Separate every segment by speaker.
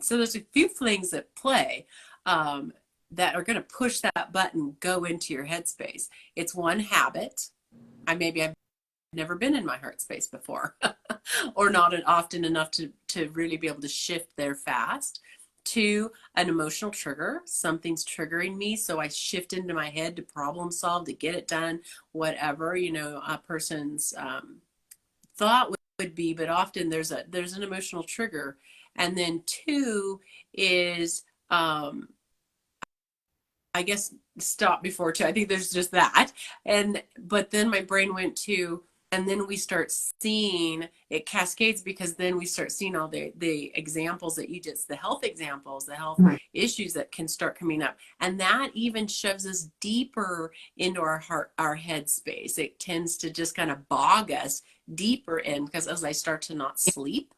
Speaker 1: So there's a few things at play that are going to push that button, go into your headspace. It's one, habit. I've never been in my heart space before or not often enough to really be able to shift there fast. Two, an emotional trigger. Something's triggering me, so I shift into my head to problem solve, to get it done, whatever, a person's thought would be, but often there's an emotional trigger. And then two is, I guess, stop before two. I think there's just that. But then my brain went to, and then we start seeing it cascades, because then we start seeing all the examples that you just, the health examples, the health issues that can start coming up. And that even shoves us deeper into our heart, our head space. It tends to just kind of bog us deeper in, because as I start to not sleep,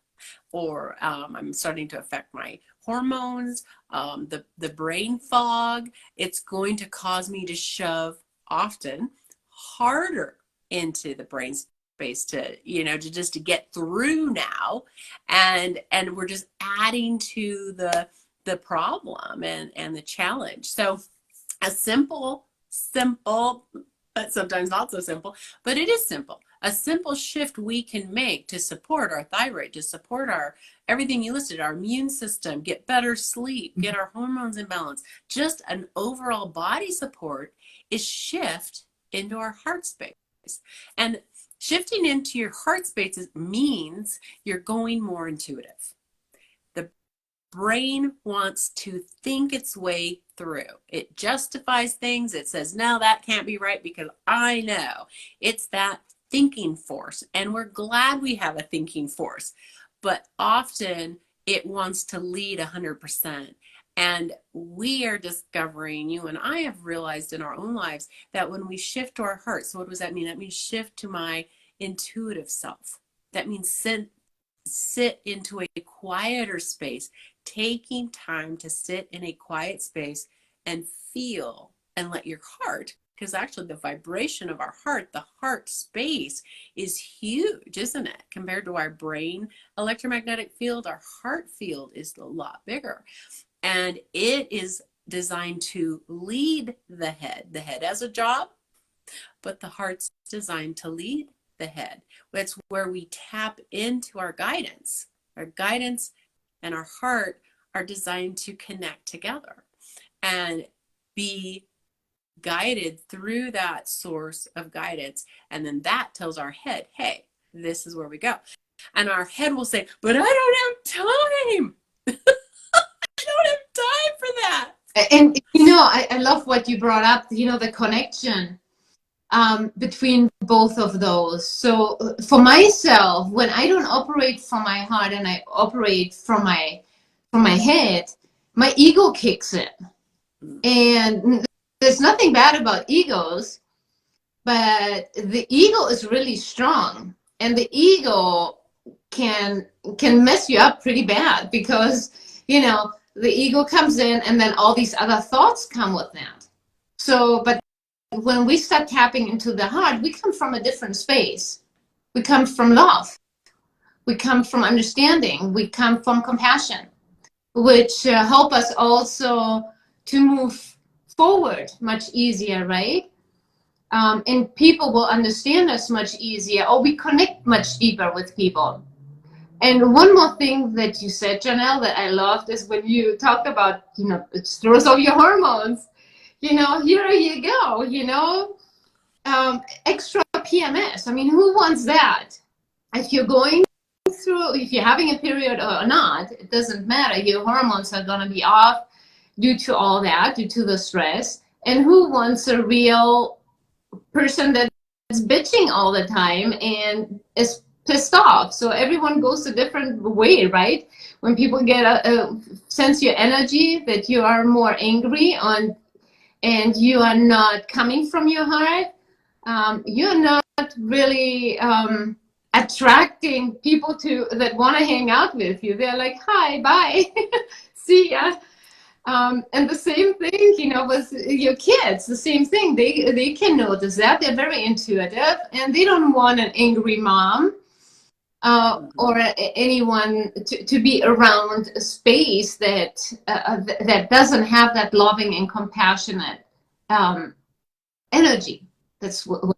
Speaker 1: or I'm starting to affect my hormones, the brain fog, it's going to cause me to shove often harder into the brain space to just to get through now, and we're just adding to the problem and the challenge. So a simple, but sometimes not so simple, but it is simple. A simple shift we can make to support our thyroid, to support our everything you listed, our immune system, get better sleep, get our hormones in balance, just an overall body support, is shift into our heart space. And shifting into your heart space means you're going more intuitive. The brain wants to think its way through. It justifies things. It says, no, that can't be right because I know. It's that thinking force, and we're glad we have a thinking force, but often it wants to lead 100%. And we are discovering, you and I have realized in our own lives, that when we shift to our heart, so what does that mean? That means shift to my intuitive self. That means sit into a quieter space, taking time to sit in a quiet space and feel, and let your heart, because actually the vibration of our heart, the heart space, is huge, isn't it? Compared to our brain electromagnetic field, our heart field is a lot bigger. And it is designed to lead the head. The head has a job, but the heart's designed to lead the head. It's where we tap into our guidance. Our guidance and our heart are designed to connect together and be guided through that source of guidance. And then that tells our head, hey, this is where we go. And our head will say, but I don't have time. I don't have time for that.
Speaker 2: And I love what you brought up, the connection between both of those. So for myself, when I don't operate from my heart and I operate from my head, my ego kicks in. And there's nothing bad about egos, but the ego is really strong, and the ego can mess you up pretty bad, because the ego comes in and then all these other thoughts come with that. So, but when we start tapping into the heart, we come from a different space. We come from love. We come from understanding. We come from compassion, which help us also to move forward much easier, right? And people will understand us much easier, or we connect much deeper with people. And one more thing that you said, Janelle, that I loved is when you talked about, it throws off your hormones. Here you go, extra PMS. I mean, who wants that? If you're having a period or not, it doesn't matter. Your hormones are going to be off due to all that, due to the stress. And who wants a real person that's bitching all the time and is pissed off? So everyone goes a different way, right? When people get sense your energy, that you are more angry and you are not coming from your heart, you're not really attracting people that want to hang out with you. They're like, hi, bye, see ya. And the same thing, with your kids, the same thing. They can notice that. They're very intuitive, and they don't want an angry mom. or anyone to be around a space that that doesn't have that loving and compassionate energy. That's what